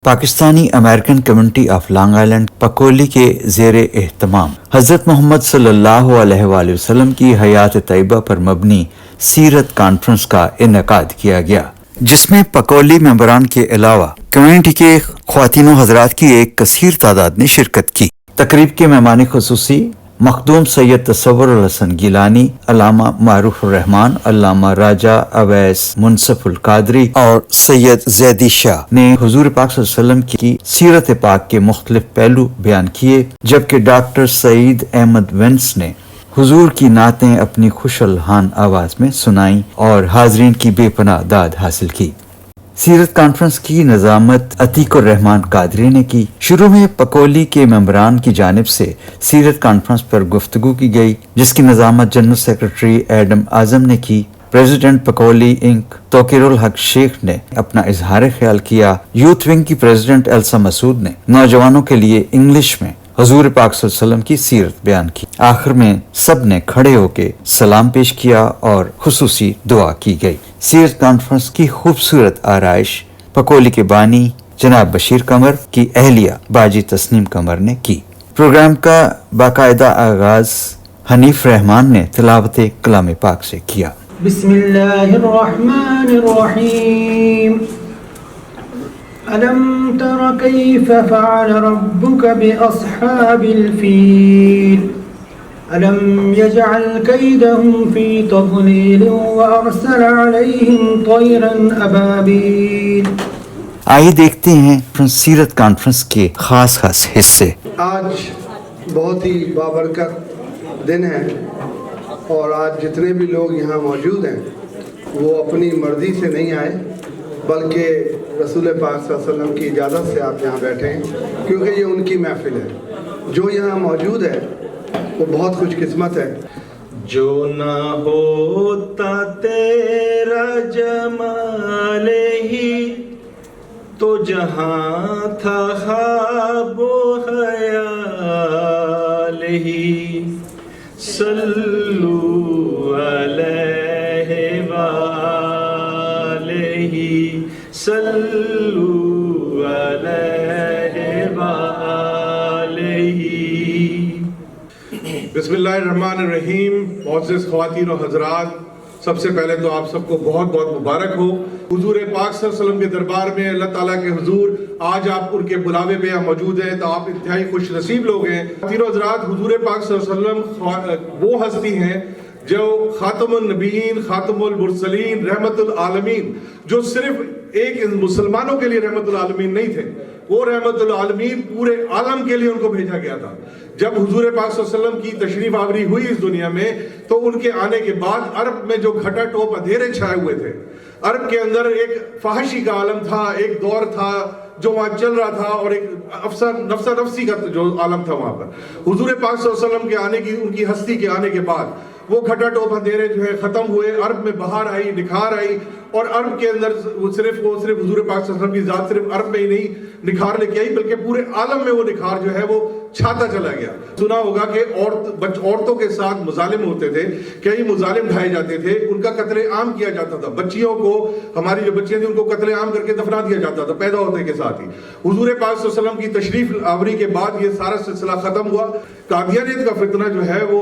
Pakistani American community of Long Island پکولی کے زیر اہتمام حضرت محمد صلی اللہ علیہ وآلہ وسلم کی حیات طیبہ پر مبنی سیرت کانفرنس کا انعقاد کیا گیا، جس میں پکولی ممبران کے علاوہ کمیونٹی کے خواتین و حضرات کی ایک کثیر تعداد نے شرکت کی۔ تقریب کے مہمان خصوصی مخدوم سید تصور الحسن گیلانی، علامہ معروف الرحمان، علامہ راجہ اویس منصف القادری اور سید زیدی شاہ نے حضور پاک صلی اللہ علیہ وسلم کی سیرت پاک کے مختلف پہلو بیان کیے، جبکہ ڈاکٹر سعید احمد وینس نے حضور کی نعتیں اپنی خوش الحان آواز میں سنائیں اور حاضرین کی بے پناہ داد حاصل کی۔ سیرت کانفرنس کی نظامت عتیق الرحمان قادری نے کی۔ شروع میں پکولی کے ممبران کی جانب سے سیرت کانفرنس پر گفتگو کی گئی، جس کی نظامت جنرل سیکرٹری ایڈم اعظم نے کی۔ پریزیڈنٹ پکولی انک توقیر الحق شیخ نے اپنا اظہار خیال کیا۔ یوتھ ونگ کی پریزیڈنٹ ایلسا مسعود نے نوجوانوں کے لیے انگلش میں حضور پاک صلی اللہ علیہ وسلم کی سیرت بیان کی۔ آخر میں سب نے کھڑے ہو کے سلام پیش کیا اور خصوصی دعا کی گئی۔ سیرت کانفرنس کی خوبصورت آرائش پکولی کے بانی جناب بشیر قمر کی اہلیہ باجی تسنیم قمر نے کی۔ پروگرام کا باقاعدہ آغاز حنیف رحمان نے تلاوت کلام پاک سے کیا۔ بسم اللہ الرحمن الرحیم۔ ألم تر كيف فعل ربك بأصحاب الفيل ألم يجعل كيدهم في تضليل وأرسل عليهم طيرا أبابيل۔ آئیے دیکھتے ہیں سیرت کانفرنس کے خاص حصے۔ آج بہت ہی بابرکت دن ہے اور آج جتنے بھی لوگ یہاں موجود ہیں وہ اپنی مرضی سے نہیں آئے، بلکہ رسول پاک صلی اللہ علیہ وسلم کی اجازت سے آپ یہاں بیٹھے ہیں، کیونکہ یہ ان کی محفل ہے۔ جو یہاں موجود ہے وہ بہت خوش قسمت ہے۔ جو نہ ہوتا تیرا جمال ہی تو جہاں تھا خواب و خیال ہی، صلو علیہ صلو علیہ وآلہ۔ بسم اللہ الرحمن الرحیم۔ معزز خواتین و حضرات، سب سے پہلے تو آپ سب کو بہت بہت مبارک ہو۔ حضور پاک صلی اللہ علیہ وسلم کے دربار میں اللہ تعالیٰ کے حضور آج آپ ان کے بلاوے پہ موجود ہیں، تو آپ انتہائی خوش نصیب لوگ ہیں۔ خواتین و حضرات، حضور پاک صلی اللہ علیہ وسلم وہ ہستی ہیں جو خاتم النبیین، خاتم المرسلین، رحمت العالمین، جو صرف ایک مسلمانوں کے لیے رحمت العالمین نہیں تھے، وہ رحمت العالمین پورے عالم کے لیے ان کو بھیجا گیا تھا۔ جب حضور پاک صلی اللہ علیہ وسلم کی تشریف آوری ہوئی اس دنیا میں، تو ان کے آنے کے بعد عرب میں جو گھٹا ٹوپ اندھیرے چھائے ہوئے تھے، عرب کے اندر ایک فحشی کا عالم تھا، ایک دور تھا جو وہاں چل رہا تھا، اور ایک نفسہ نفسی کا جو عالم تھا وہاں پر۔ حضور پاک صلی اللہ علیہ وسلم کے آنے کی، ان کی ہستی کے آنے کے بعد وہ گھٹا ٹوپ اندھیرے جو ہے ختم ہوئے، عرب میں بہار آئی، نکھار آئی، اور عرب کے اندر صرف حضور پاک صلی اللہ علیہ وسلم کی ذات صرف عرب میں ہی نہیں نکھار لے کے آئی، بلکہ پورے عالم میں وہ نکھار جو ہے وہ چھاتا چلا گیا۔ سنا ہوگا کہ عورتوں کے ساتھ مظالم ہوتے تھے، کئی مظالم ڈھائے جاتے تھے، ان کا قتل عام کیا جاتا تھا، بچیوں کو، ہماری جو بچیاں تھیں ان کو قتل عام کر کے دفنا دیا جاتا تھا پیدا ہونے کے ساتھ ہی۔ حضور پاک صلی اللہ علیہ وسلم کی تشریف آوری کے بعد یہ سارا سلسلہ ختم ہوا۔ قادیانیت کا فتنہ جو ہے وہ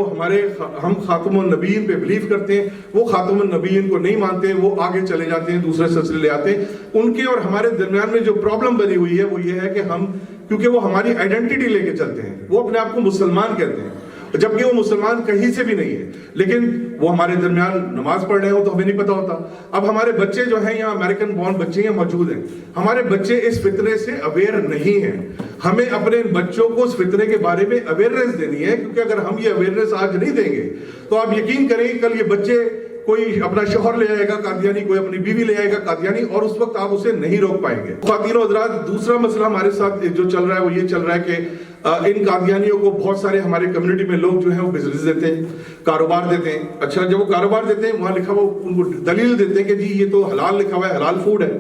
ہم خاتم النبیین پہ بلیو کرتے ہیں، وہ خاتم النبیین کو نہیں مانتے، وہ آگے چلے جاتے ہیں، دوسرے سلسلے لے آتے ہیں۔ ان کے اور ہمارے درمیان میں جو پرابلم بنی ہوئی ہے وہ یہ ہے کہ ہم، کیونکہ وہ ہماری آئیڈینٹی لے کے چلتے ہیں، وہ اپنے آپ کو مسلمان کہتے ہیں، جبکہ وہ مسلمان کہیں سے بھی نہیں ہے، لیکن وہ ہمارے درمیان نماز پڑھ رہے ہوں تو ہمیں نہیں پتا ہوتا۔ اب ہمارے بچے جو ہیں یہاں امریکن بورن بچے ہیں موجود ہیں، ہمارے بچے اس فتنے سے اویئر نہیں ہیں۔ ہمیں اپنے بچوں کو اس فتنے کے بارے میں اویئرنیس دینی ہے، کیونکہ اگر ہم یہ اویئرنیس آج نہیں دیں گے تو آپ یقین کریں کل یہ بچے، کوئی اپنا شوہر لے آئے گا قادیانی، کوئی اپنی بیوی لے آئے گا قادیانی، اور اس وقت آپ اسے نہیں روک پائیں گے۔ خواتین و حضرات، دوسرا مسئلہ ہمارے ساتھ جو چل رہا ہے وہ یہ چل رہا ہے کہ ان قادیانیوں کو بہت سارے ہمارے کمیونٹی میں لوگ جو ہیں وہ بزنس دیتے ہیں، کاروبار دیتے ہیں۔ اچھا، جب وہ کاروبار دیتے ہیں وہاں لکھا ہوا ان کو دلیل دیتے ہیں کہ جی یہ تو حلال لکھا ہوا ہے، حلال فوڈ ہے۔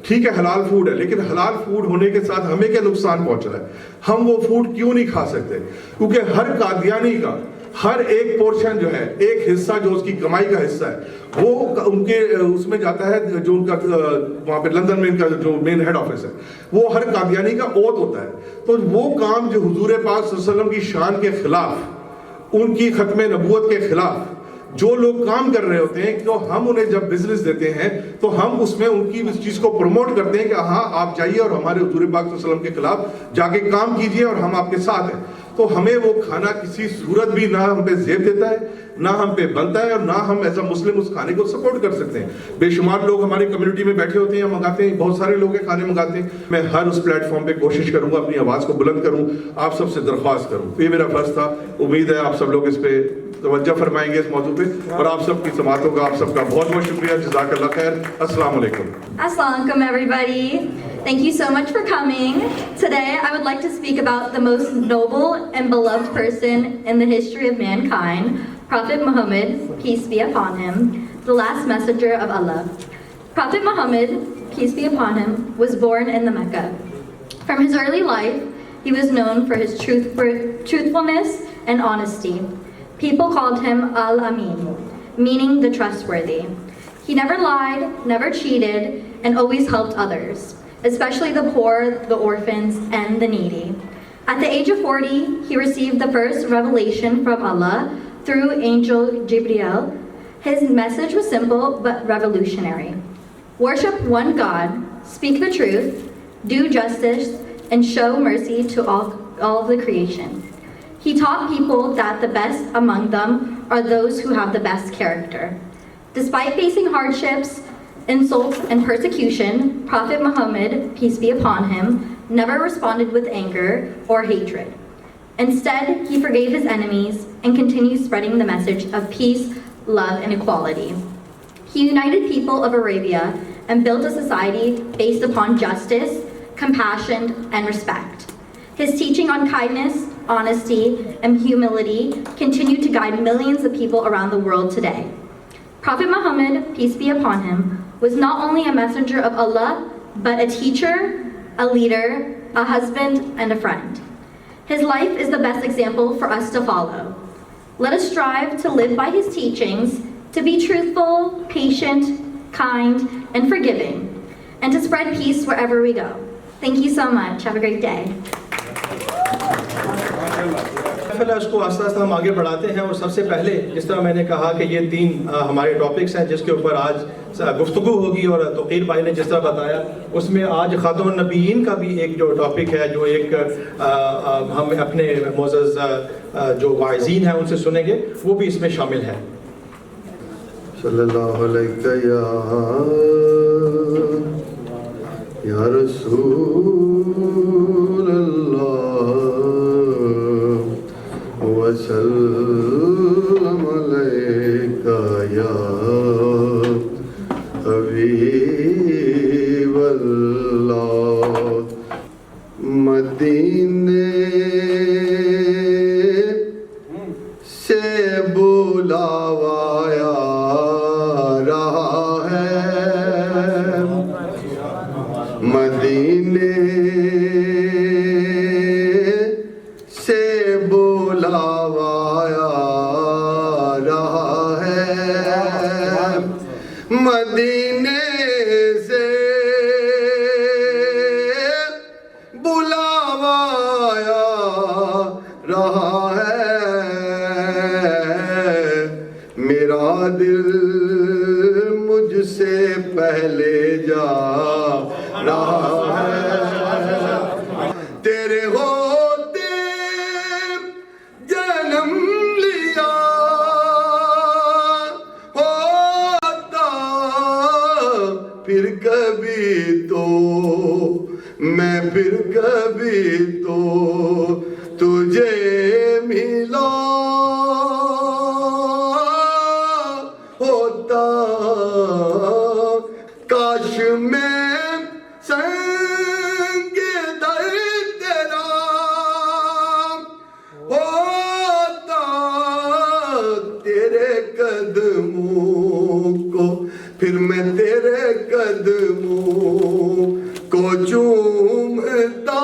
ٹھیک ہے، حلال فوڈ ہے، لیکن حلال فوڈ ہونے کے ساتھ ہمیں کیا نقصان پہنچ رہا ہے؟ ہم وہ فوڈ کیوں نہیں کھا سکتے؟ کیونکہ ہر قادیانی کا، ہر ایک پورشن جو ہے، ایک حصہ جو اس کی کمائی کا حصہ ہے، وہ ان کے اس میں جاتا ہے، جو ان کا وہاں پہ لندن میں ان کا جو مین ہیڈ آفس ہے، وہ ہر قادیانی کا اوت ہوتا ہے. تو وہ کام جو حضور پاک صلی اللہ علیہ وسلم کی شان کے خلاف، ان کی ختم نبوت کے خلاف جو لوگ کام کر رہے ہوتے ہیں، تو ہم انہیں جب بزنس دیتے ہیں تو ہم اس میں ان کی اس چیز کو پروموٹ کرتے ہیں کہ ہاں آپ جائیے اور ہمارے حضور پاک صلی اللہ علیہ وسلم کے خلاف جا کے کام کیجئے اور ہم آپ کے ساتھ ہیں. تو ہمیں وہ کھانا کسی صورت بھی نہ ہم پہ زیب دیتا ہے، نہ ہم پہ بنتا ہے، اور نہ ہم ایسا مسلم اس کھانے کو سپورٹ کر سکتے ہیں. بے شمار لوگ ہماری کمیونٹی میں بیٹھے ہوتے ہیں، منگاتے ہیں، بہت سارے لوگ کھانے منگاتے ہیں. میں ہر اس پلیٹ فارم پہ کوشش کروں گا اپنی آواز کو بلند کروں، آپ سب سے درخواست کروں. یہ میرا فرض تھا. امید ہے آپ سب لوگ اس پہ توجہ فرمائیں گے اس موضوع پہ، اور آپ سب کی سماعتوں کا آپ سب کا بہت بہت شکریہ. جزاک اللہ خیر. السلام علیکم. Assalamu alaikum, everybody. Thank you so much for coming. Today, I would like to speak about the most noble and beloved person in the history of mankind, Prophet Muhammad, peace be upon him, the last messenger of Allah. Prophet Muhammad, peace be upon him, was born in the Mecca. From his early life, he was known for his truthfulness and honesty. People called him Al-Amin, meaning the trustworthy. He never lied, never cheated, and always helped others, especially the poor, the orphans, and the needy. At the age of 40, he received the first revelation from Allah through angel Jibreel. His message was simple but revolutionary. Worship one God, speak the truth, do justice, and show mercy to all of the creation. He taught people that the best among them are those who have the best character. Despite facing hardships, insults, and persecution, Prophet Muhammad, peace be upon him, never responded with anger or hatred. Instead, he forgave his enemies and continued spreading the message of peace, love, and equality. He united people of Arabia and built a society based upon justice, compassion, and respect. His teaching on kindness, honesty, and humility continue to guide millions of people around the world today. Prophet Muhammad, peace be upon him, was not only a messenger of Allah, but a teacher, a leader, a husband, and a friend. His life is the best example for us to follow. Let us strive to live by his teachings, to be truthful, patient, kind, and forgiving, and to spread peace wherever we go. Thank you so much. Have a great day. اس کو آہستہ آہستہ ہم آگے بڑھاتے ہیں، اور سب سے پہلے جس طرح میں نے کہا کہ یہ 3 ہمارے ٹاپکس ہیں جس کے اوپر آج گفتگو ہوگی، اور توقیر بھائی نے جس طرح بتایا اس میں آج خاتم النبیین کا بھی ایک جو ٹاپک ہے، جو ایک ہم اپنے معزز جو واعظین ہیں ان سے سنیں گے، وہ بھی اس میں شامل ہے. صلی اللہ علیہ یا رسول اللہ وسلم علیکہ یا حبیب اللہ. مدینے سے بلاوایا رہا ہے، مدینے سے بلاوایا رہا ہے، مدینے سے بلاوایا رہا ہے. میرا دل مجھ سے پہلے جا رہا ہے، تیرے ہوتے جنم لیا ہوتا پھر کبھی تو میں، پھر کبھی تو تجھے ملا ہوتا. کاش میں سنگ در تیرا ہوتا، تیرے قدموں کو پھر میں تیرے قدموں کو چومتا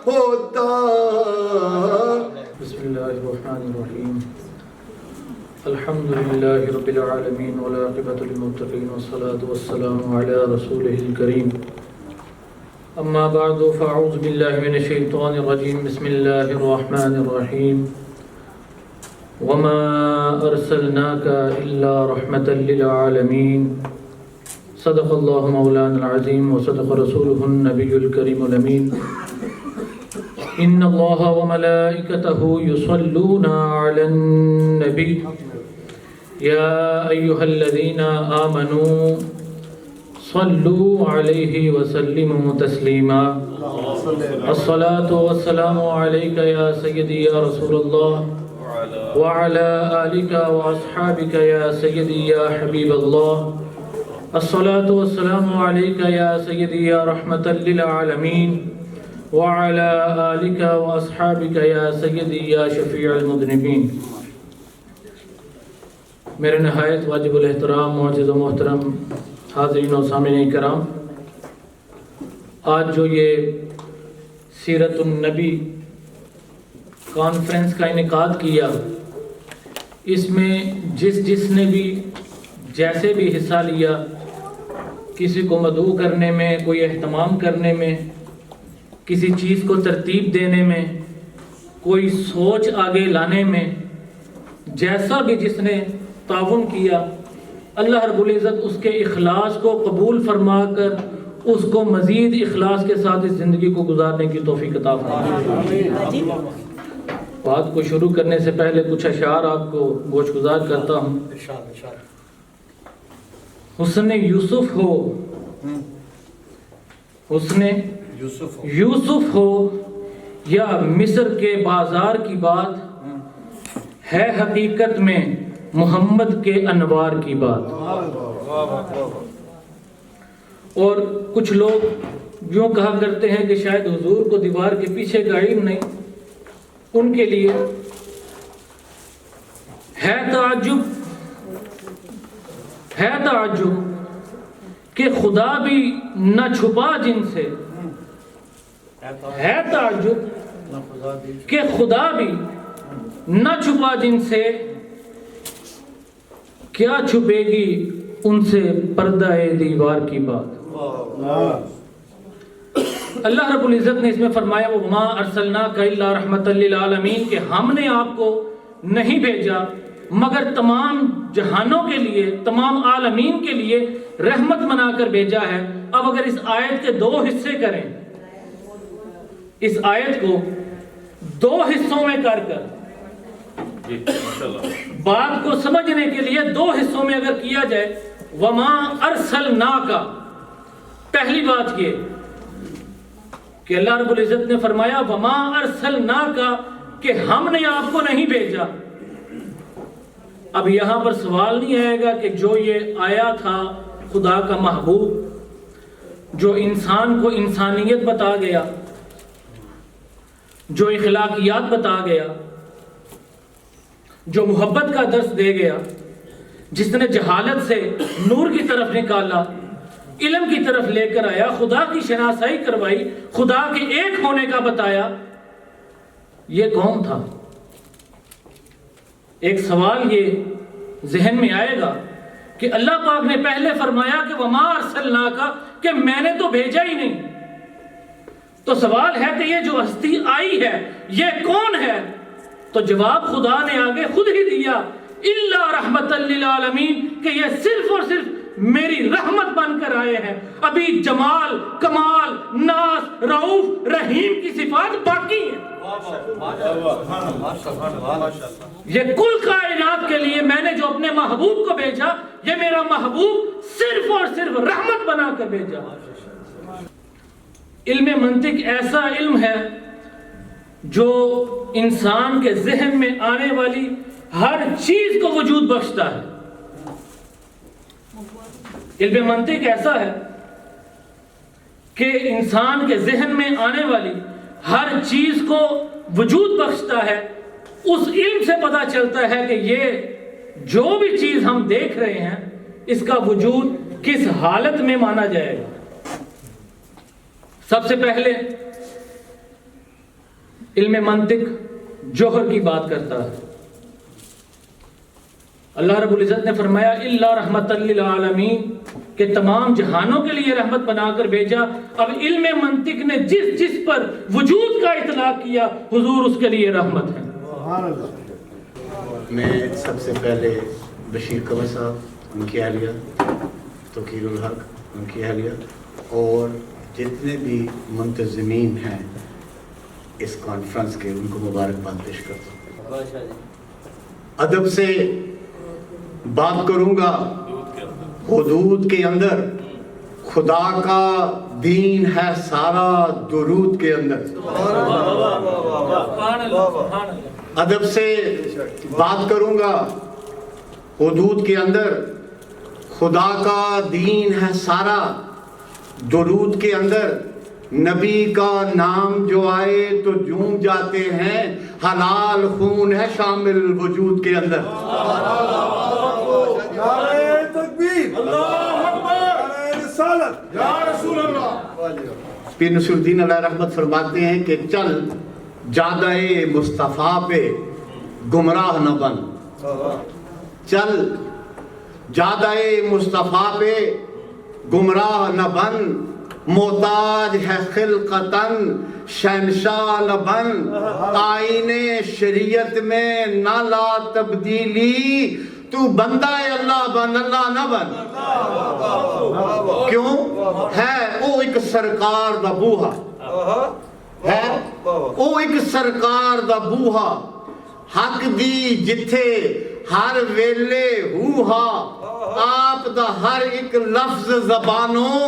ہوتا. بسم اللہ الحمد لله رب العالمين والعاقبة للمتقين والصلاة والسلام على رسوله الكريم أما بعد فأعوذ بالله من الشيطان الرجيم بسم الله الرحمن الرحيم وما أرسلناك إلا رحمة للعالمين صدق الله مولانا العظيم وصدق رسوله النبي الكريم الأمين إن الله وملائكته يصلون على النبي يا أيها الذين آمنوا صلوا عليه وسلموا تسليما الصلاة والسلام عليك يا سيدي يا رسول الله وعلى آلك وأصحابك يا سيدي يا حبيب الله الصلاة والسلام عليك يا سيدي يا رحمة للعالمين وعلى آلك وأصحابك يا سيدي يا شفيع المذنبين. میرے نہایت واجب الاحترام معزز و محترم حاضرین و سامعین کرام، آج جو یہ سیرت النبی کانفرنس کا انعقاد کیا، اس میں جس نے بھی جیسے بھی حصہ لیا، کسی کو مدعو کرنے میں، کوئی اہتمام کرنے میں، کسی چیز کو ترتیب دینے میں، کوئی سوچ آگے لانے میں، جیسا بھی جس نے تعاون کیا، اللہ رب العزت اس کے اخلاص کو قبول فرما کر اس کو مزید اخلاص کے ساتھ اس زندگی کو گزارنے کی توفیق عطا فرمائے. بات کو شروع کرنے سے پہلے کچھ اشعار آپ کو گوش گزار کرتا ہوں. حسن یوسف ہو، حسن یوسف ہو یا مصر کے بازار کی بات، ہے حقیقت میں محمد کے انوار کی بات. اور کچھ لوگ یوں کہا کرتے ہیں کہ شاید حضور کو دیوار کے پیچھے کا علم نہیں. ان کے لیے ہے تعجب کہ خدا بھی نہ چھپا جن سے، ہے تعجب کہ خدا بھی نہ چھپا جن سے، کیا چھپے گی ان سے پردہ دیوار کی بات. اللہ رب العزت نے اس میں فرمایا وَمَا أَرْسَلْنَاكَ إِلَّا رَحْمَةً لِلْعَالَمِينَ کہ ہم نے آپ کو نہیں بھیجا مگر تمام جہانوں کے لیے، تمام عالمین کے لیے رحمت بنا کر بھیجا ہے. اب اگر اس آیت کے دو حصے کریں، اس آیت کو دو حصوں میں کر بات کو سمجھنے کے لیے دو حصوں میں اگر کیا جائے، وَمَا أَرْسَلْنَاكَ، پہلی بات یہ کہ اللہ رب العزت نے فرمایا وَمَا أَرْسَلْنَاكَ کہ ہم نے آپ کو نہیں بھیجا. اب یہاں پر سوال نہیں آئے گا کہ جو یہ آیا تھا خدا کا محبوب، جو انسان کو انسانیت بتا گیا، جو اخلاقیات بتا گیا، جو محبت کا درس دے گیا، جس نے جہالت سے نور کی طرف نکالا، علم کی طرف لے کر آیا، خدا کی شناسائی کروائی، خدا کے ایک ہونے کا بتایا، یہ کون تھا؟ ایک سوال یہ ذہن میں آئے گا کہ اللہ پاک نے پہلے فرمایا کہ وَمَا أَرْسَلْنَاكَ کہ میں نے تو بھیجا ہی نہیں. تو سوال ہے کہ یہ جو ہستی آئی ہے یہ کون ہے؟ تو جواب خدا نے آگے خود ہی دیا اِلَّا رَحْمَةً لِلْعَالَمِينَ کہ یہ صرف اور صرف میری رحمت بن کر آئے ہیں. ابھی جمال، کمال، ناز، رعوف، رحیم کی صفات باقی ہیں. یہ کل کائنات کے لیے میں نے جو اپنے محبوب کو بھیجا، یہ میرا محبوب صرف اور صرف رحمت بنا کر بھیجا. علم منطق ایسا علم ہے جو انسان کے ذہن میں آنے والی ہر چیز کو وجود بخشتا ہے. علم منطق ایسا ہے کہ انسان کے ذہن میں آنے والی ہر چیز کو وجود بخشتا ہے. اس علم سے پتہ چلتا ہے کہ یہ جو بھی چیز ہم دیکھ رہے ہیں اس کا وجود کس حالت میں مانا جائے گا. سب سے پہلے علم منطق جوہر کی بات کرتا ہے. اللہ رب العزت نے فرمایا الا رحمت للعالمین کہ تمام جہانوں کے لیے رحمت بنا کر بھیجا. اب علم منطق نے جس جس پر وجود کا اطلاق کیا حضور اس کے لیے رحمت ہے. میں سب سے پہلے بشیر قمر صاحب ان کی اہلیہ, توقیر الحق ان کی اہلیہ اور جتنے بھی منتظمین ہیں اس کانفرنس کے ان کو مبارکباد پیش کرتا ہوں. ادب سے بات کروں گا. حدود کے اندر خدا کا دین ہے سارا درود کے اندر. ادب سے بات کروں گا. حدود کے اندر خدا کا دین ہے سارا درود کے اندر. نبی کا نام جو آئے تو جھوم جاتے ہیں. حلال خون ہے شامل وجود کے اندر. پیر نصیر الدین علیہ رحمت فرماتے ہیں کہ چل جادہ مصطفیٰ پہ گمراہ نہ بن. چل جادہ مصطفیٰ پہ گمراہ نہ بن. محتاج ہے خلقتن شہنشاہ نہ بن. آئین شریعت میں نہ لا تبدیلی. تو بندہ اللہ بن, اللہ نہ بن. کیوں ہے او ایک سرکار دا بوہا ہے, او ایک سرکار دا بوہا. حق دی جتھے ہر ویلے ہوہا. آپ دا ہر ایک لفظ زبانوں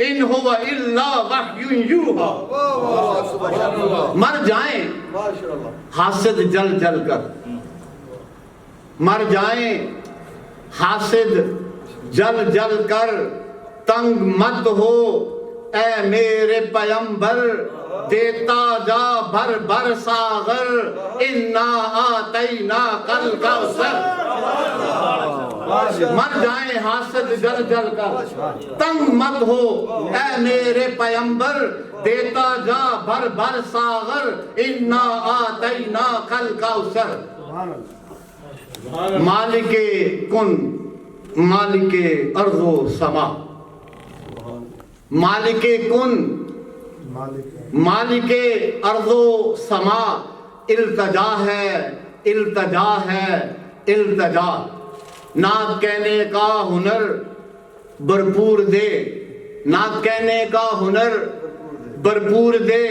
ان ہوا الا وحی یوہا. مر جائیں حاسد جل جل کر, مر جائیں حاسد جل جل کر. تنگ مت ہو اے میرے پیمبر, دیتا جا بھر بھر ساغر. انا آتیناک الکوثر. مر جائیں حاسد جل جل کر. تنگ مت ہو اے میرے پیمبر, دیتا جا بھر بھر ساغر. انا آتیناک الکوثر. مالک کن مالک ارض و سما. مالک کن مالک ارض و سما. التجا ہے التجا ہے التجا. نعت کہنے کا ہنر بھرپور دے. نعت کہنے کا ہنر بھرپور دے.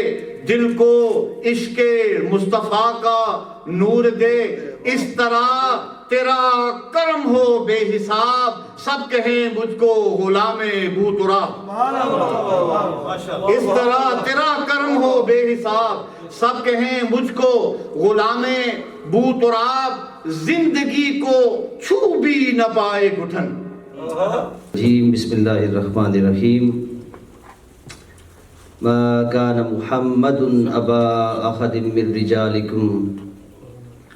دل کو عشق مصطفیٰ کا نور دے. اس طرح تیرا کرم ہو بے حساب. سب کہیں مجھ کو غلام بو تراب. اس طرح تیرا کرم ہو بے حساب. سب کہیں مجھ کو غلام بو تراب. زندگی کو چھو بھی نہ پائے گھٹن. جی بسم اللہ الرحمن الرحیم. ما كان محمد ابا احد من رجالکم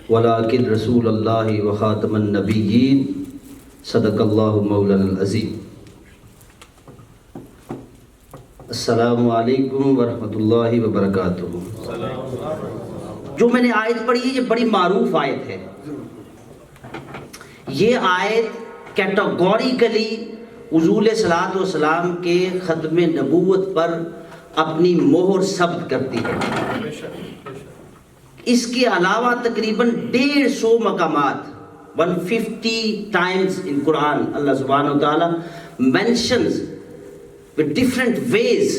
ولكن رسول اللہ وخاتم النبیین. صدق اللہ مولانا العظیم. السلام علیکم ورحمۃ اللہ وبرکاتہ. جو میں نے آیت پڑھی ہے یہ بڑی معروف آیت ہے. یہ آیت کیٹاگوریکلی حضور صلی اللہ علیہ وسلم کے ختم نبوت پر اپنی مہر ثبت کرتی ہے. اس کے علاوہ تقریباً 150 مقامات 150 times in Quran اللہ سبحانہ وتعالی mentions with different ways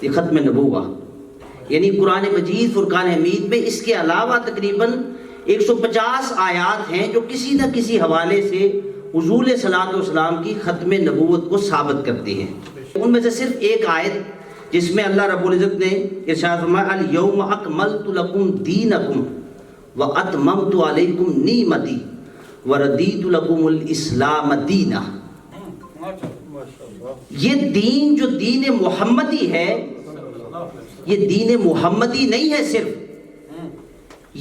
the ختم نبوہ. یعنی قرآن مجید فرقان حمید میں اس کے علاوہ تقریباً 150 آیات ہیں جو کسی نہ کسی حوالے سے حضور صلی اللہ علیہ وسلم کی ختم نبوت کو ثابت کرتی ہیں. ان میں سے صرف ایک آیت جس میں اللہ رب العزت نے ارشاد فرمایا الیوم اکملت لکم دینکم واتممت علیکم نعمتی وردیت لکم الاسلام دینا. یہ دین جو دین محمدی ہے یہ دین محمدی نہیں ہے صرف,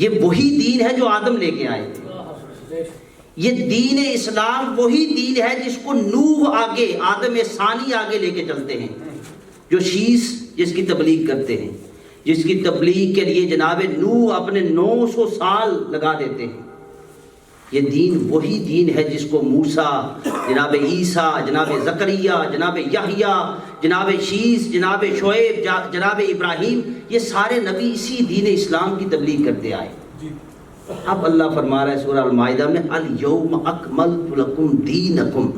یہ وہی دین ہے جو آدم لے کے آئے. یہ دین اسلام وہی دین ہے جس کو نوح آگے آدم ثانی آگے لے کے چلتے ہیں, جو شیس جس کی تبلیغ کرتے ہیں, جس کی تبلیغ کے لیے جناب نوح اپنے 900 سال لگا دیتے ہیں. یہ دین وہی دین ہے جس کو موسیٰ، جناب عیسیٰ، جناب زکریا، جناب یحییٰ، جناب شیس، جناب شعیب، جناب ابراہیم، یہ سارے نبی اسی دین اسلام کی تبلیغ کرتے آئے۔ اب اللہ فرما رہا ہے سورہ المائدہ میں الیوم اکملت لکم دینکم،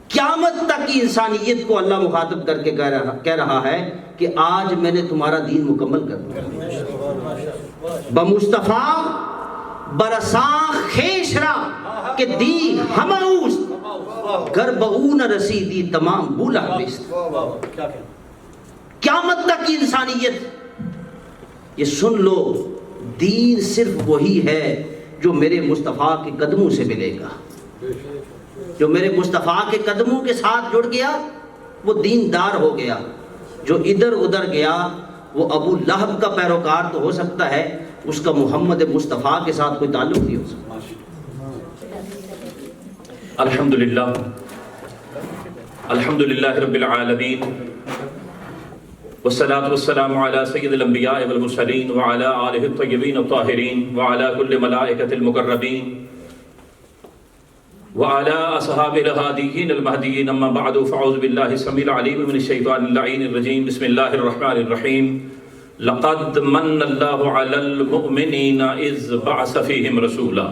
قیامت تک کی انسانیت کو اللہ مخاطب کر کے کہہ رہا ہے کہ آج میں نے تمہارا دین مکمل کر دیا۔ بمصطفیٰ برساں خیشرا کہ دی ہماؤس گربعون رسیدی تمام بولا بست۔ قیامت تک کی انسانیت یہ سن لو، دین صرف وہی ہے جو میرے مصطفیٰ کے قدموں سے ملے گا۔ جو میرے مصطفیٰ کے قدموں کے ساتھ جڑ گیا وہ دیندار ہو گیا، جو ادھر ادھر گیا وہ ابو لہب کا پیروکار تو ہو سکتا ہے، اس کا محمد مصطفیٰ کے ساتھ کوئی تعلق نہیں ہو سکتا۔ الحمدللہ الحمدللہ رب العالمین، والصلاة والسلام على سید الانبیاء والمرسلین وعلى آلہ الطیبین الطاہرین وعلى كل ملائکۃ المقربین وعلى اصحاب الہادیین المہدیین، اما بعد فاعوذ باللہ السمیع العلیم من الشیطان اللعین الرجیم، بسم اللہ الرحمن الرحیم۔ لقد من اللہ علی المؤمنین اذ بعث فیہم رسولا،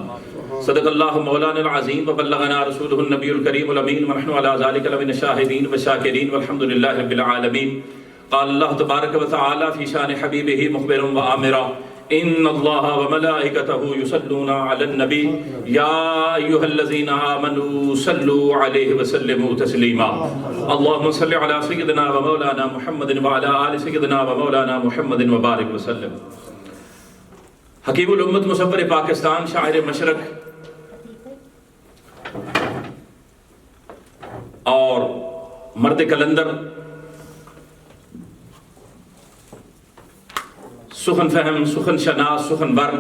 صدق اللہ مولانا العظیم وبلغنا رسولہ النبی الکریم الامین، ونحن علی ذلک لمن الشاہدین والشاکرین والحمدللہ رب العالمین۔ قال اللہ تبارک وتعالی فی شان حبیبہ مخبرا وآمرا، ان اللہ وملائکتہ یصلون علی النبی یا ایھا الذین آمنوا صلوا علیہ وسلموا تسلیما۔ اللہم صل علی سیدنا و مولانا محمد وعلی آل سیدنا و مولانا محمد وبارک وسلم۔ حکیم الامت، مصور پاکستان، شاعر مشرق اور مرد کلندر، سخن فہم، سخن شناس، سخن بر،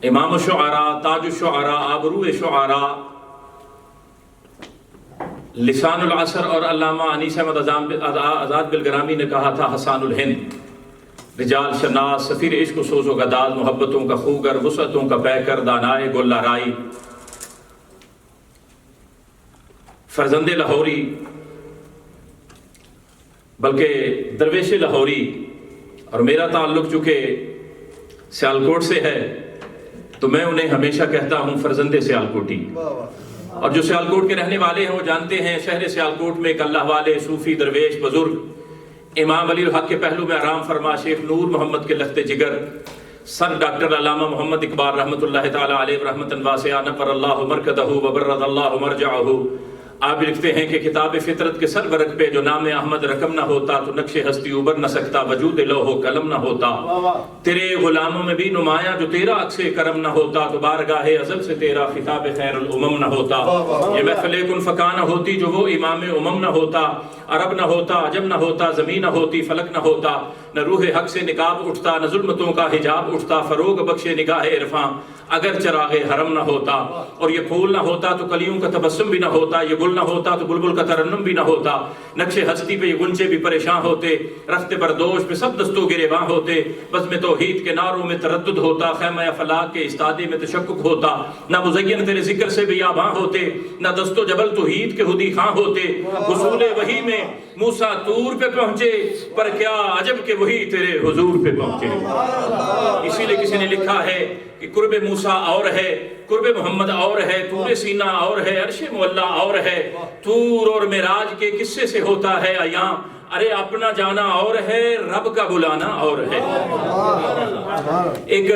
امام الشعراء، تاج الشعراء، آبرو شعراء، لسان العصر، اور علامہ انیس احمد آزاد بلگرامی نے کہا تھا حسان الہند، رجال شناس، سفیر عشق و سوز و گداز، محبتوں کا خوگر، وسعتوں کا پیکر، دانائے گل لہرائی، فرزند لاہوری بلکہ درویش لاہوری، اور میرا تعلق چونکہ سیالکوٹ سے ہے تو میں انہیں ہمیشہ کہتا ہوں فرزند سیالکوٹی، اور جو سیالکوٹ کے رہنے والے ہیں وہ جانتے ہیں شہر سیالکوٹ میں ایک اللہ والے صوفی درویش بزرگ امام علی الحق کے پہلو میں آرام فرما شیخ نور محمد کے لخت جگر سر ڈاکٹر علامہ محمد اقبال رحمۃ اللہ تعالی علیہ رحمۃ واسعہ نفر اللہ مرکدہ وبرد اللہ مرجعہ۔ آپ لکھتے ہیں کہ کتاب فطرت کے سر ورق پہ جو نام احمد رقم نہ ہوتا تو نقش ہستی ابھر نہ سکتا، وجود لوح و قلم نہ ہوتا، تیرے غلاموں میں بھی نمایاں جو تیرا عکس کرم نہ ہوتا تو بارگاہ ازل سے تیرا خطاب خیر الامم نہ ہوتا، یہ محفل کن فکا نہ ہوتی جو وہ امام امم نہ ہوتا، عرب نہ ہوتا، عجم نہ ہوتا، زمین نہ ہوتی، فلک نہ ہوتا، نہ روح حق سے نقاب اٹھتا، نہ ظلمتوں کا حجاب اٹھتا، فروغ بخشے نگاہ عرفاں اگر چراغ حرم نہ ہوتا، اور یہ پھول نہ ہوتا تو کلیوں کا تبسم بھی نہ ہوتا، یہ گل نہ ہوتا تو بلبل کا ترنم بھی نہ ہوتا، نقش ہستی پہ یہ گنچے بھی پریشان ہوتے، رخت بردوش پہ سب دستوں گریباں ہوتے، بزم توحید کے نعروں میں تردد ہوتا، خیمہ فلاک کے استادے میں تشکک ہوتا، نہ مزین تیرے ذکر سے بیاباں ہوتے، نہ دست و جبل توحید کے ہدی خاں ہوتے، حصول وحی میں موسیٰ طور پہ پہنچے پر کیا عجب کہ وہی تیرے حضور پہ پہنچے۔ اسی لئے کسی نے لکھا ہے کہ قرب موسیٰ اور ہے، قرب محمد اور ہے، طور سینہ اور ہے، عرش معلیٰ اور ہے، طور اور معراج کے قصے سے ہوتا ہے عیاں، ارے اپنا جانا اور ہے، رب کا بلانا اور ہے۔ ایک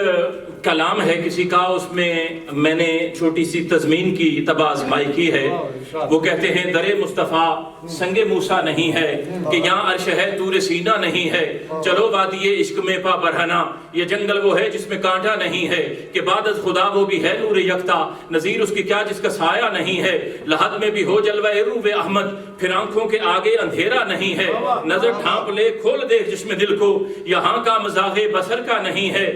کلام ہے کسی کا، اس میں نے چھوٹی سی تضمین کی طبع آزمائی کی ہے، وہ کہتے ہیں در مصطفیٰ سنگ موسیٰ نہیں ہے کہ یہاں عرش ہے طور سینہ نہیں ہے، چلو وادی عشق میں پا برہنا، یہ جنگل وہ ہے جس میں کانٹا نہیں ہے، کہ بعد از خدا وہ بھی ہے نور یکتا، نظیر اس کی کیا جس کا سایہ نہیں ہے، لحد میں بھی ہو جلوہ روح احمد، پھر آنکھوں کے آگے اندھیرا نہیں ہے، نظر ڈھانپ لے کھول دے جس میں دل کو، یہاں کا مزاح بصر کا نہیں ہے،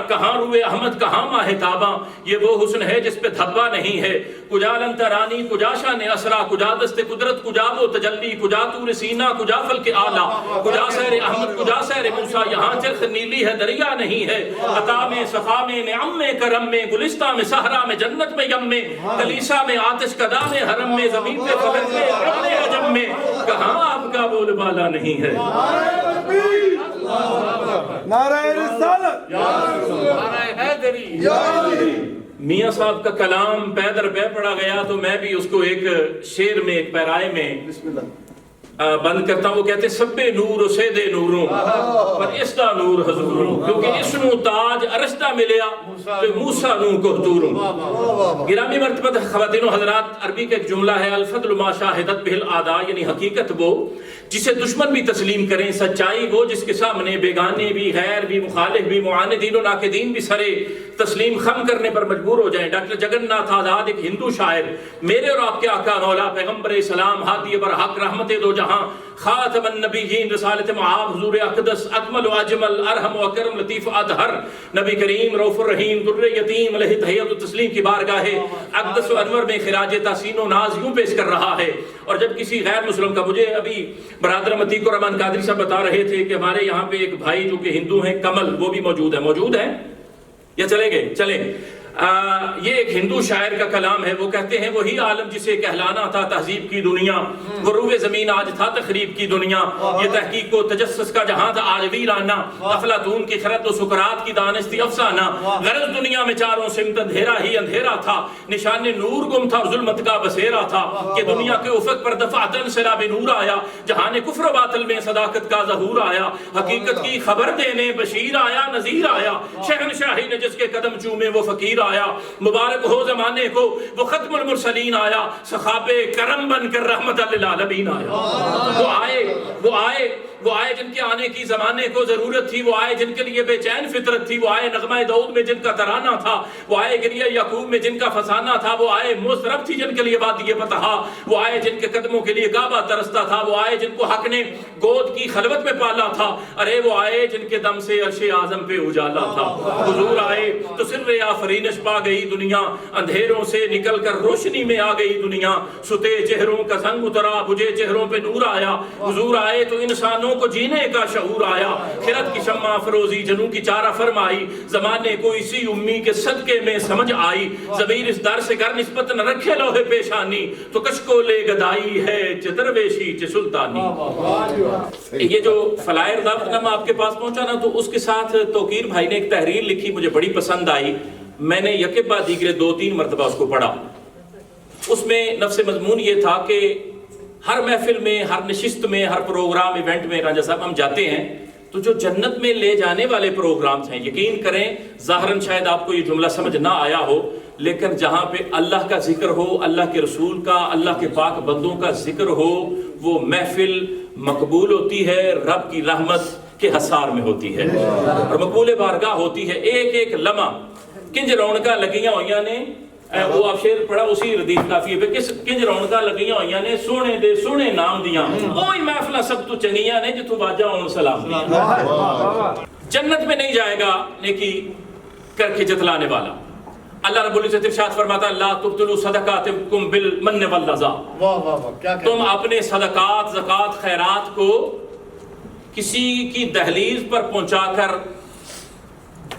کہاں روح احمد کہاں ماہ تاباں، یہ وہ حسن ہے جس پہ دھبا نہیں ہے، کجا لن ترانی کجا شان میدان اسرا، کجا دست قدرت، کجا وہ تجلی، کجا طور سینا، کجا فلک اعلیٰ، کجا سیر احمد، کجا سیر موسیٰ، یہاں چرخ نیلی ہے دریا نہیں ہے، عطا میں صفا میں نعم میں کرم میں، گلستہ میں صحرا میں جنت میں یم میں، کلیسا میں آتش کدا میں حرم میں، زمین پہ فلک میں عرب میں عجم میں، کہاں آپ کا بول بالا نہیں ہے؟ نعرہ رسالت، نعرہ حیدری۔ میاں صاحب کا کلام پے در پے پڑھا گیا تو میں بھی اس کو ایک شعر میں، ایک پیرائے میں بند کرتا ہوں۔ وہ کہتے سب نور و سید نوروں پر اس دا نور حضوروں، کیونکہ اس نو تاج ارشدہ ملیا تو موسیٰ نو کوہتوروں۔ گرامی مرتبہ خواتین و حضرات، عربی کا ایک جملہ ہے الفضل ما شاہدت بہ الاعداء، یعنی حقیقت وہ جسے دشمن بھی تسلیم کریں، سچائی وہ جس کے سامنے بیگانے بھی، غیر بھی، مخالف بھی، معاندین و ناقدین بھی سرے تسلیم خم کرنے پر مجبور ہو جائیں۔ ڈاکٹر جگن ناتھ آزاد ایک ہندو شاعر، میرے اور آپ کے آقا مولا پیغمبر اسلام، ہادی برحق، رحمت دو جہاں، خاتم النبیین، رسالت معاب، حضور اقدس، اکمل و اجمل، ارحم و اکرم، لطیف اطہر، نبی کریم، رؤوف الرحیم، در یتیم، علیہ تحیت و تسلیم کی بارگاہ اقدس و انور میں خراج تحسین و ناز یوں پیش کر رہا ہے۔ اور جب کسی غیر مسلم کا، مجھے ابھی برادر عتیق الرحمان قادری صاحب بتا رہے تھے کہ ہمارے یہاں پہ ایک بھائی جو کہ ہندو ہیں، کمل، وہ بھی موجود ہے یا چلے گئے؟ چلیں۔ یہ ایک ہندو شاعر کا کلام ہے، وہ کہتے ہیں وہی عالم جسے کہلانا تھا تہذیب کی دنیا، وہ روئے زمین آج تھا تخریب کی دنیا، یہ تحقیق و تجسس کا جہاں تھا آج ویرانہ، افلاطون کی خرد و سقراط کی دانستی افسانہ، غرض دنیا میں چاروں سمت اندھیرا ہی اندھیرا تھا، نشان نور گم تھا ظلمت کا بسیرا تھا، کہ دنیا کے افق پر دفعتاً سیلاب نور آیا، جہان کفر و باطل میں صداقت کا ظہور آیا، حقیقت کی خبر دینے بشیر آیا، نذیر آیا، شہنشاہی نے جس کے قدم چومے وہ فقیر آیا، مبارک ہو زمانے کو وہ ختم المرسلین آیا، صحاب کرم بن کر رحمت للعالمین آیا۔ وہ آئے جن کے آنے کی زمانے کو ضرورت تھی، وہ آئے جن کے لیے بے چین فطرت تھی، وہ آئے نغمہ داؤد میں جن کا ترانہ تھا، وہ آئے گریہ یعقوب میں جن کا فسانہ تھا، وہ آئے مضطرب تھی جن کے لیے وادی بطحا، وہ آئے جن کے قدموں کے لیے کعبہ ترستا تھا، وہ آئے جن کو حق نے گود کی خلوت میں پالا تھا، ارے وہ آئے جن کے دم سے عرش اعظم پہ اجالا تھا۔ حضور آئے تو سر آفرینش پا گئی دنیا، اندھیروں سے نکل کر روشنی میں آ گئی دنیا، ستے چہروں کا زنگ اترا، بجھے چہروں پہ نور آیا، حضور آئے تو انسانوں کو جینے کا شعور آیا، خرد کی شمع افروزی جنوں کی چارہ فرمائی، زمانے کو اسی امی کے صدقے میں سمجھ آئی، ضمیر اس در سے گر نسبت نہ رکھے لوہے پیشانی، تو کشکو لے گدائی ہے چترویشی چ سلطانی۔ یہ جو فلائر دعوت نامہ آپ کے پاس پہنچا نا، تو اس کے ساتھ توقیر بھائی نے ایک تحریر لکھی، مجھے بڑی پسند آئی، میں نے یکے بعد دیگرے 2-3 مرتبہ اس کو پڑھا۔ اس میں نفس مضمون یہ تھا کہ ہر محفل میں، ہر نشست میں، ہر پروگرام ایونٹ میں رانجہ صاحب ہم جاتے ہیں تو جو جنت میں لے جانے والے پروگرامز ہیں، یقین کریں ظاہراً شاید آپ کو یہ جملہ سمجھ نہ آیا ہو، لیکن جہاں پہ اللہ کا ذکر ہو، اللہ کے رسول کا، اللہ کے پاک بندوں کا ذکر ہو، وہ محفل مقبول ہوتی ہے، رب کی رحمت کے حصار میں ہوتی ہے اور مقبول بارگاہ ہوتی ہے۔ ایک ایک لمحہ کنج رونقاں لگیاں ہوئیاں نے، وہ آپ شعر پڑھا اسی ردیف کافی پہ، کنج رونقاں لگیاں ہوئیاں نے سونے دے سونے نام دیاں، اوہی محفلہ سب تو چنگیاں نے جتوں واجہ ان سلام دیاں۔ جنت میں نہیں جائے گا نیکی کر کے جتلانے والا۔ اللہ رب العزت ارشاد فرماتا لا تبطلوا صدقاتکم بالمن والذی، تم اپنے صدقات، زکوٰۃ، خیرات کو کسی کی دہلیز پر پہنچا کر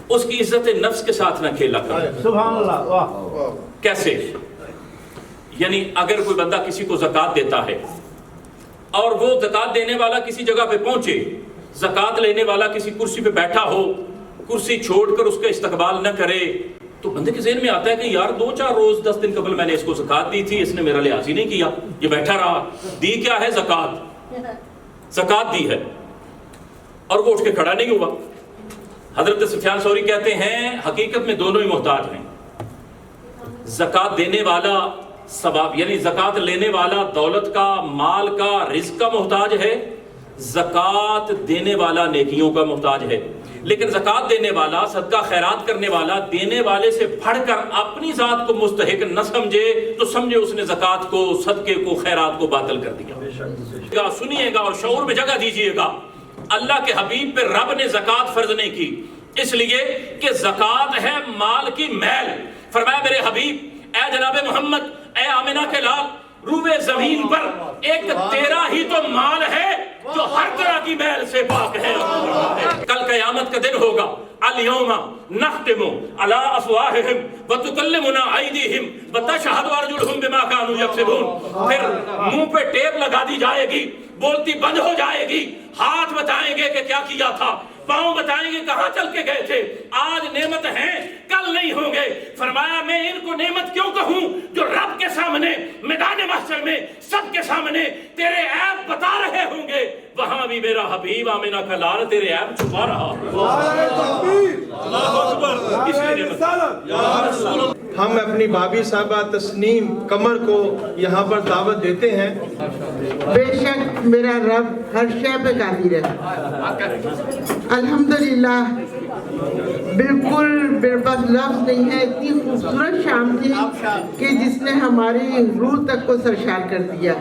اس کی عزت نفس کے ساتھ نہ کھیلا کرو۔ سبحان اللہ۔ کیسے؟ یعنی اگر کوئی بندہ کسی کو زکوٰۃ دیتا ہے اور وہ زکوٰۃ دینے والا کسی جگہ پہ پہنچے، زکوٰۃ لینے والا کسی کرسی پہ بیٹھا ہو، کرسی چھوڑ کر اس کا استقبال نہ کرے، تو بندے کے ذہن میں آتا ہے کہ یار 2-4 روز 10 دن قبل میں نے اس کو زکوٰۃ دی تھی، اس نے میرا لحاظ ہی نہیں کیا، یہ بیٹھا رہا۔ دی کیا ہے؟ زکوٰۃ دی ہے، اور وہ اٹھ کے کھڑا نہیں ہوا۔ حضرت سفیان ثوری کہتے ہیں حقیقت میں دونوں ہی محتاج ہیں، زکوٰۃ دینے والا ثواب یعنی زکوٰۃ لینے والا دولت کا، مال کا، رزق کا محتاج ہے، زکوٰۃ دینے والا نیکیوں کا محتاج ہے۔ لیکن زکوٰۃ دینے والا، صدقہ خیرات کرنے والا دینے والے سے بڑھ کر اپنی ذات کو مستحق نہ سمجھے تو سمجھے اس نے زکوٰۃ کو، صدقے کو، خیرات کو باطل کر دیا۔ سنیے گا اور شعور میں جگہ دیجئے گا، اللہ کے حبیب پہ رب نے زکوٰۃ فرض نہیں کی، اس لیے کہ زکوٰۃ ہے مال کی میل۔ فرمایا میرے حبیب، اے جناب محمد، اے آمنہ کے لال، روئے زمین پر ایک تیرا ہی تو مال ہے جو ہر طرح کی میل سے پاک ہے. کل قیامت کا دن ہوگا. اليوم نختم على افواہہم وتکلمنا ایدیہم وتشہد ارجلہم بما كانوا یکسبون. پھر منہ پہ ٹیپ لگا دی جائے گی, بولتی بند ہو جائے گی, ہاتھ بتائیں گے کہ کیا کیا تھا, پاؤں بتائیں گے کہاں چل کے گئے تھے. آج نعمت ہیں کل نہیں ہوں گے. فرمایا میں ان کو نعمت کیوں کہوں جو رب کے سامنے میدان محشر میں سب کے سامنے تیرے عیب بتا رہے ہوں گے. وہاں بھی میرا حبیب آمنہ کا لال تیرے عیب چھپا رہا. ہم اپنی بھابھی صاحبہ تسنیم قمر کو یہاں پر دعوت دیتے ہیں. بے شک میرا رب ہر شے پہ قادر ہے. الحمدللہ بالکل میرے پاس لفظ نہیں ہے. اتنی خوبصورت شام تھی کہ جس نے ہماری روح تک کو سرشار کر دیا.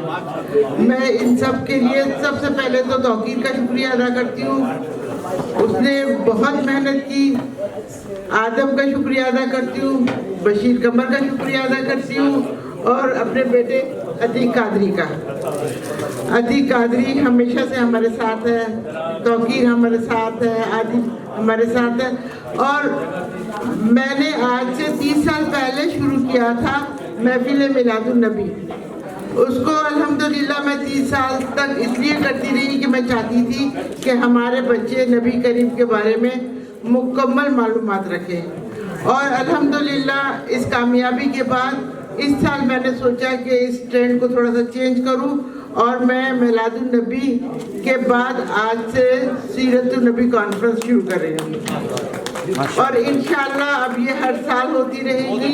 میں ان سب کے لیے سب سے پہلے تو توقیر کا شکریہ ادا کرتی ہوں. اس نے بہت محنت کی. آدم کا شکریہ ادا کرتی ہوں, بشیر قمر کا شکریہ ادا کرتی ہوں, اور اپنے بیٹے عتیق قادری کا. عتیق قادری ہمیشہ سے ہمارے ساتھ ہے, توقیر ہمارے ساتھ ہے, عادل ہمارے ساتھ ہے. اور میں نے آج سے 30 سال پہلے شروع کیا تھا محفل میلاد النبی. اس کو الحمدللہ میں 30 سال تک اس لیے کرتی رہی کہ میں چاہتی تھی کہ ہمارے بچے نبی کریم کے بارے میں مکمل معلومات رکھیں. اور الحمدللہ اس کامیابی کے بعد اس سال میں نے سوچا کہ اس ٹرینڈ کو تھوڑا سا چینج کروں, اور میں میلاد النبی کے بعد آج سے سیرت النبی کانفرنس شروع کر رہی ہوں. اور انشاءاللہ اب یہ ہر سال ہوتی رہے گی.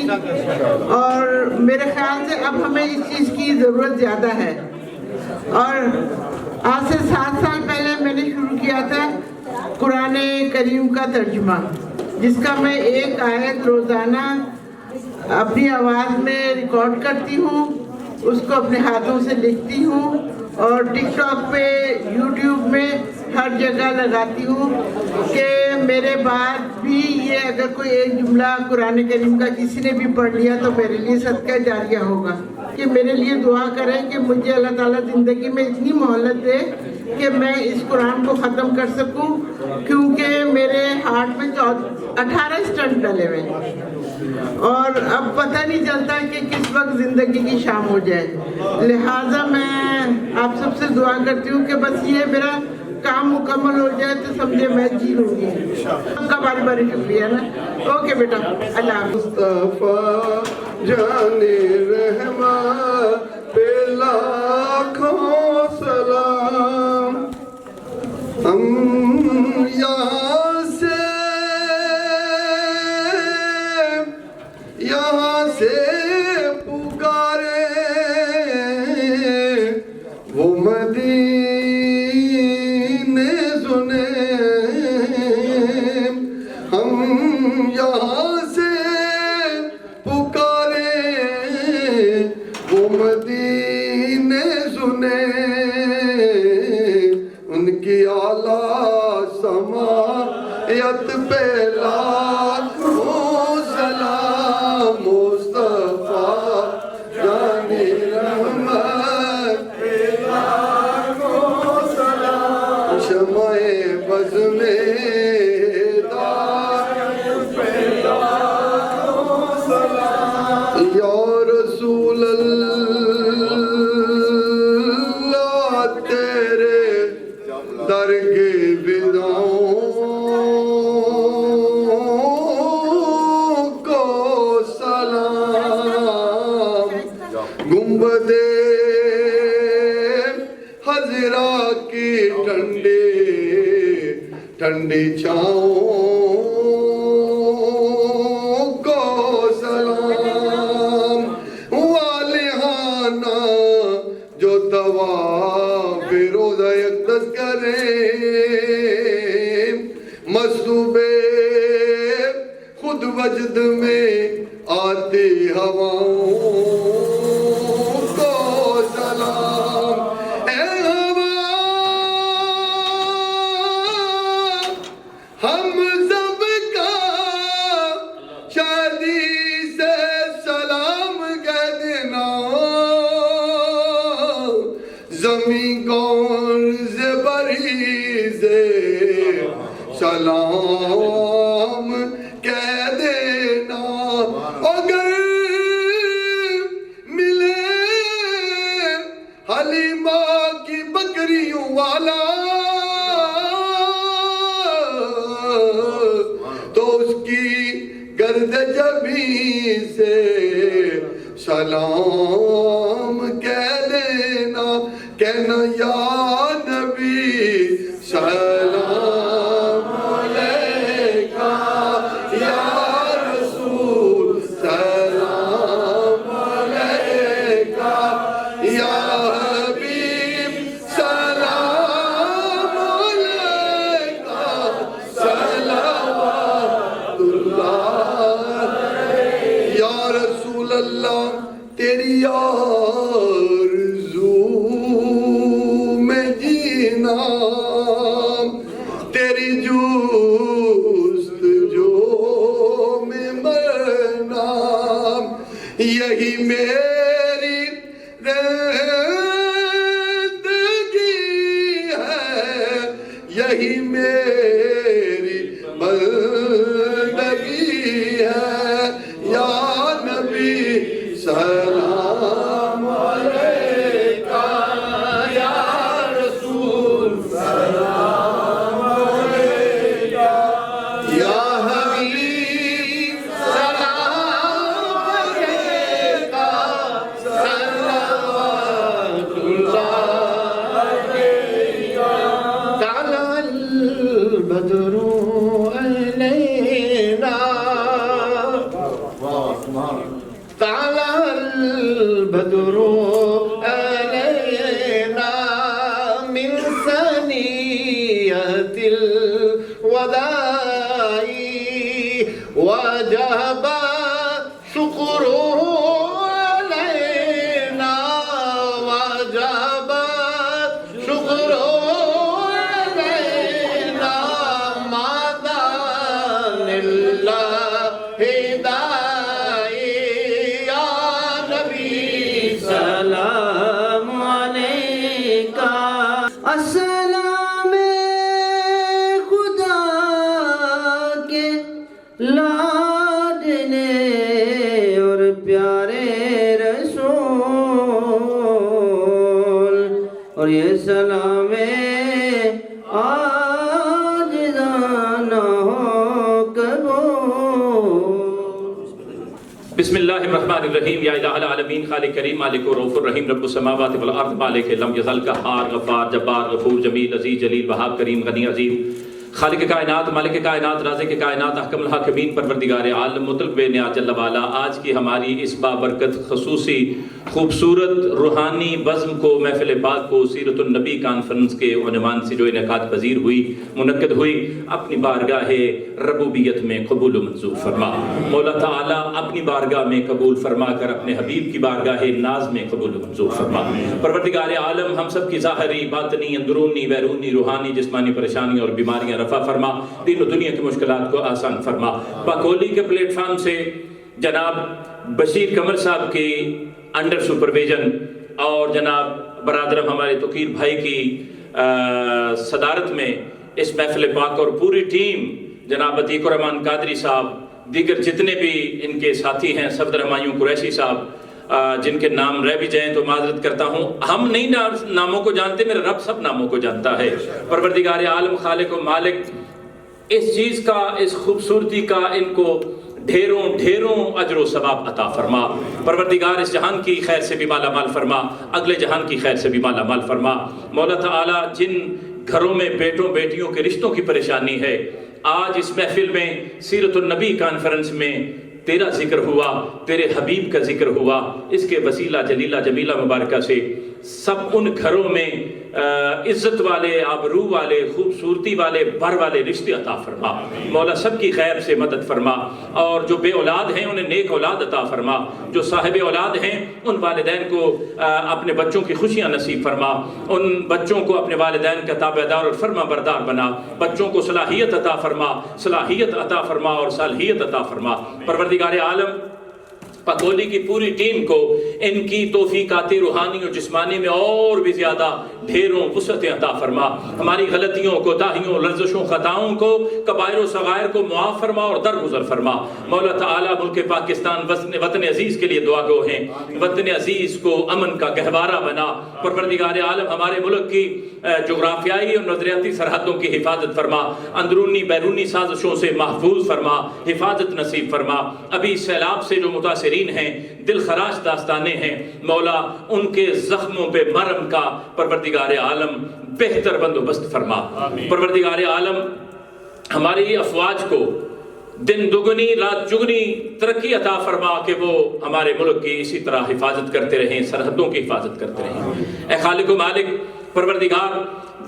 اور میرے خیال سے اب ہمیں اس چیز کی ضرورت زیادہ ہے. اور آج سے 7 سال پہلے میں نے شروع کیا تھا قرآن کریم کا ترجمہ, جس کا میں ایک آیت روزانہ اپنی آواز میں ریکارڈ کرتی ہوں, اس کو اپنے ہاتھوں سے لکھتی ہوں, اور ٹک ٹاک پہ, یوٹیوب میں ہر جگہ لگاتی ہوں کہ میرے بعد بھی یہ اگر کوئی ایک جملہ قرآن کریم کا کسی نے بھی پڑھ لیا تو میرے لیے صدقہ جاریہ ہوگا. کہ میرے لیے دعا کریں کہ مجھے اللہ تعالیٰ زندگی میں اتنی مہلت دے کہ میں اس قرآن کو ختم کر سکوں, کیونکہ میرے ہارٹ میں 18 اسٹنٹ ڈلے ہوئے ہیں اور اب پتہ نہیں چلتا کہ کس وقت زندگی کی شام ہو جائے. لہٰذا میں آپ سب سے دعا کرتی ہوں کہ بس یہ میرا کام مکمل ہو جائے تو سمجھے میں جی لوں گی. سب کا باری باری شکریہ نا. اوکے بیٹا, اللہ حافظ. مصطفیٰ جان رحماں پہ لاکھوں سلام. ہم یہاں سے پکارے وہ مدینے سنے. ہم یہاں سے پکارے وہ مدینے سنے. ان کی اعلیٰ سماعت پہ لاکھوں سلام. مصطفیٰ جان رحمت پہ لاکھوں سلام. شمع بز میں ہدایت پہ لاکھوں سلام. یا رسول اللہ تیرے در کے بداؤں کو سلام. گنبد حضرا کی ٹھنڈی چھاؤں کو سلام. والہانہ جو طواف روزہ اقدس کرے مصوبے خود وجد میں آتی ہواؤں کو سلام. اے ہوا ہم سب کا شادی سے سلام کہہ دینا. زمین کون سے بری سے سلام کہہ دینا اگر ملے حلیمہ کی بکریوں والا تو اس کی گرد جبیں سے سلام کہہ دینا کہنا یا نبی سلام علیکہ یا رسول سلام علیکہ یا حبیب سلام علیکہ صلوات اللہ یا رسول اللہ تیری آرزو میں جینا تیری جستجو میں مرنا یہی میری زندگی ہے یہی میری بندگی ہے یا نبی سلام علیکہ یا رسول سلام علیکہ یا حبیب سلام علیکہ صلوات اللہ علیکہ طلع البدر علینا طلع البدر علینا من ثنیۃ الوداع وجب شکر علینا وجب شکر علینا ماذا للہ ہدائی یا نبی سلام علیکہ السلام خدا کے لاڈلے اور پیارے رسول اور یہ سلام عاجزانہ ہو قبول بسم اللہ الرحمن الرحیم یا الہ العالمین خالق کریم مالک و رؤوف الرحیم رب السماوات والارض مالک لم یزل قہار غفار جبار غفور جمیل عزیز جلیل وہاب کریم غنی عظیم خالق کائنات مالک کائنات رازق کائنات احکم الحاکمین پروردگار عالم مطلق بے نیاز جل والا آج کی ہماری اس بابرکت خصوصی خوبصورت روحانی بزم کو محفل پاک کو سیرت النبی کانفرنس کے عنوان سے جو انعقاد پذیر ہوئی منعقد ہوئی اپنی بارگاہ ربوبیت میں قبول و منظور فرما مولا تعالیٰ اپنی بارگاہ میں قبول فرما کر اپنے حبیب کی بارگاہ ناز میں قبول و منظور فرما پروردگار عالم ہم سب کی ظاہری باطنی اندرونی بیرونی روحانی جسمانی پریشانی اور بیماریاں رفع فرما دین و دنیا کی مشکلات کو آسان فرما پاکولی کے پلیٹ فارم سے جناب بشیر قمر صاحب کی انڈر سپرویژن اور جناب برادرم ہمارے توقیر بھائی کی صدارت میں اس محفل پاک اور پوری ٹیم جناب عتیق الرحمان قادری صاحب دیگر جتنے بھی ان کے ساتھی ہیں صفدر ہمایوں قریشی صاحب جن کے نام رہ بھی جائیں تو معذرت کرتا ہوں ہم نہیں ناموں کو جانتے میرا رب سب ناموں کو جانتا ہے پروردگار عالم خالق و مالک اس چیز کا اس خوبصورتی کا ان کو ڈھیروں ڈھیروں اجر و ثواب عطا فرما پروردگار اس جہان کی خیر سے بھی مالا مال فرما اگلے جہان کی خیر سے بھی مالا مال فرما مولا تعالیٰ جن گھروں میں بیٹوں بیٹیوں کے رشتوں کی پریشانی ہے آج اس محفل میں سیرت النبی کانفرنس میں تیرا ذکر ہوا تیرے حبیب کا ذکر ہوا اس کے وسیلہ جلیلہ جمیلہ مبارکہ سے سب ان گھروں میں عزت والے آبرو والے خوبصورتی والے بر والے رشتے عطا فرما مولا سب کی خیر سے مدد فرما اور جو بے اولاد ہیں انہیں نیک اولاد عطا فرما جو صاحب اولاد ہیں ان والدین کو اپنے بچوں کی خوشیاں نصیب فرما ان بچوں کو اپنے والدین کا تابعدار اور فرما بردار بنا بچوں کو صلاحیت عطا فرما اور صالحیت عطا فرما پروردگار عالم پکولی کی پوری ٹیم کو ان کی توفیقات روحانی اور جسمانی میں اور بھی زیادہ ڈھیروں وسعتیں عطا فرما. ہماری غلطیوں کوتاہیوں لرزشوں خطاؤں کو کبائر و صغائر کو معاف فرما اور درگزر فرما. مولا تعالیٰ ملک پاکستان وطن عزیز کے لیے دعا گو ہیں. وطن عزیز کو امن کا گہوارہ بنا. پروردگار عالم ہمارے ملک کی جغرافیائی اور نظریاتی سرحدوں کی حفاظت فرما. اندرونی بیرونی سازشوں سے محفوظ فرما, حفاظت نصیب فرما. ابھی سیلاب سے جو متاثرین ہیں, دل خراش داستانیں ہیں, مولا ان کے زخموں پہ مرہم کا پروردگار عالم بہتر بندوبست فرما. پروردگار عالم ہماری افواج کو دن دگنی رات چگنی ترقی عطا فرما کہ وہ ہمارے ملک کی اسی طرح حفاظت کرتے رہیں, سرحدوں کی حفاظت کرتے رہیں. اے خالق و مالک پروردگار,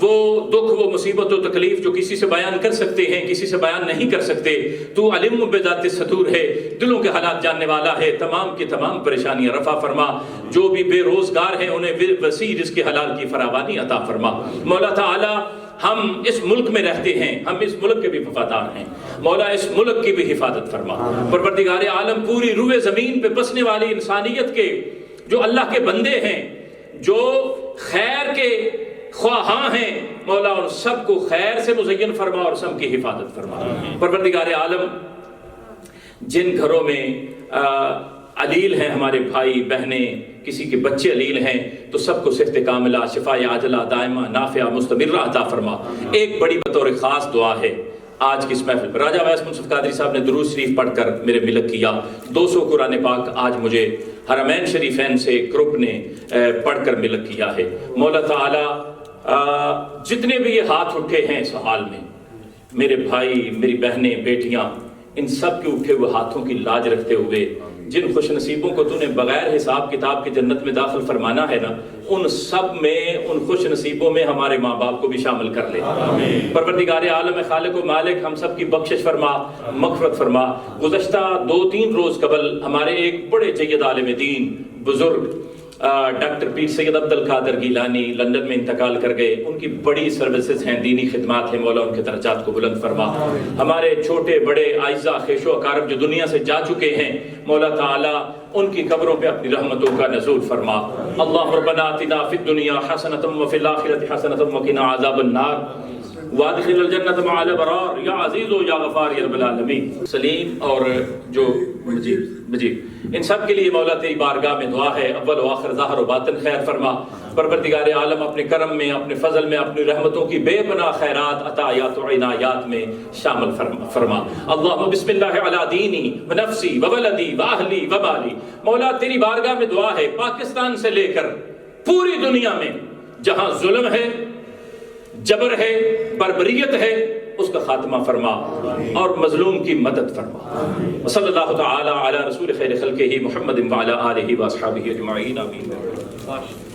وہ دکھ وہ مصیبت و تکلیف جو کسی سے بیان کر سکتے ہیں کسی سے بیان نہیں کر سکتے, تو علم بذات الصدور ہے, دلوں کے حالات جاننے والا ہے. تمام کی تمام پریشانیاں رفع فرما. جو بھی بے روزگار ہیں انہیں وسیع رزق حلال کی فراوانی عطا فرما. مولا تعالی ہم اس ملک میں رہتے ہیں, ہم اس ملک کے بھی وفادار ہیں. مولا اس ملک کی بھی حفاظت فرما. پروردگار عالم پوری روئے زمین پہ بسنے والی انسانیت کے جو اللہ کے بندے ہیں, جو خیر کے خواہاں ہیں, مولا ان سب کو خیر سے مزین فرما اور سب کی حفاظت فرما. پروردگار عالم جن گھروں میں علیل ہیں ہمارے بھائی بہنیں, کسی کے بچے علیل ہیں, تو سب کو صحت کاملہ, شفاء عاجلہ, دائمہ, نافعہ, مستمرہ عطا فرما. ایک بڑی بطور خاص دعا ہے آج کی اس محفل پر. راجہ ویس منصف قادری صاحب نے درود شریف پڑھ کر میرے ملک کیا. 200 قرآن پاک آج مجھے حرمین شریفین سے گروپ نے پڑھ کر ملک کیا ہے. مولا تعالی جتنے بھی یہ ہاتھ اٹھے ہیں اس حال میں, میرے بھائی, میری بہنیں, بیٹیاں, ان سب کے اٹھے ہوئے ہاتھوں کی لاج رکھتے ہوئے جن خوش نصیبوں کو تو نے بغیر حساب کتاب کی جنت میں داخل فرمانا ہے نا, ان سب میں, ان خوش نصیبوں میں ہمارے ماں باپ کو بھی شامل کر لے. پروردگار عالم خالق و مالک ہم سب کی بخشش فرما, مغفرت فرما. گزشتہ 2-3 روز قبل ہمارے ایک بڑے جید عالم دین بزرگ ڈاکٹر پیر سید عبد القادر گیلانی لندن میں انتقال کر گئے. ان کی بڑی سروسز ہیں, دینی خدمات ہیں, مولا ان کے درجات کو بلند فرما. ہمارے چھوٹے بڑے اعزاء خیش و اقارب جو دنیا سے جا چکے ہیں, مولا تعالی ان کی قبروں پہ اپنی رحمتوں کا نزول فرما. اللہم ربنا آتنا فی الدنیا حسنۃ وفی الآخرۃ حسنۃ وقنا عذاب النار وادخل الجنۃ مع الابرار یا عزیز و یا غفار یا رب العالمین. سلیم اور جو مجید ان سب کے لیے مولا تیری بارگاہ میں دعا ہے, اول و آخر ظاہر و باطن خیر فرما. پروردگار عالم اپنے کرم میں, اپنے فضل میں, اپنی رحمتوں کی بے پناہ خیرات عطایات و عنایات میں شامل فرما. اللہم بسم اللہ علی دینی و نفسی و ولدی و اہلی و مالی. مولا تیری بارگاہ میں دعا ہے, پاکستان سے لے کر پوری دنیا میں جہاں ظلم ہے, جبر ہے, بربریت ہے, اس کا خاتمہ فرما اور مظلوم کی مدد فرما. صلی اللہ تعالی علی رسول خیر خلقہ محمد وعلی آلہ واصحابہ اجمعین. آمین.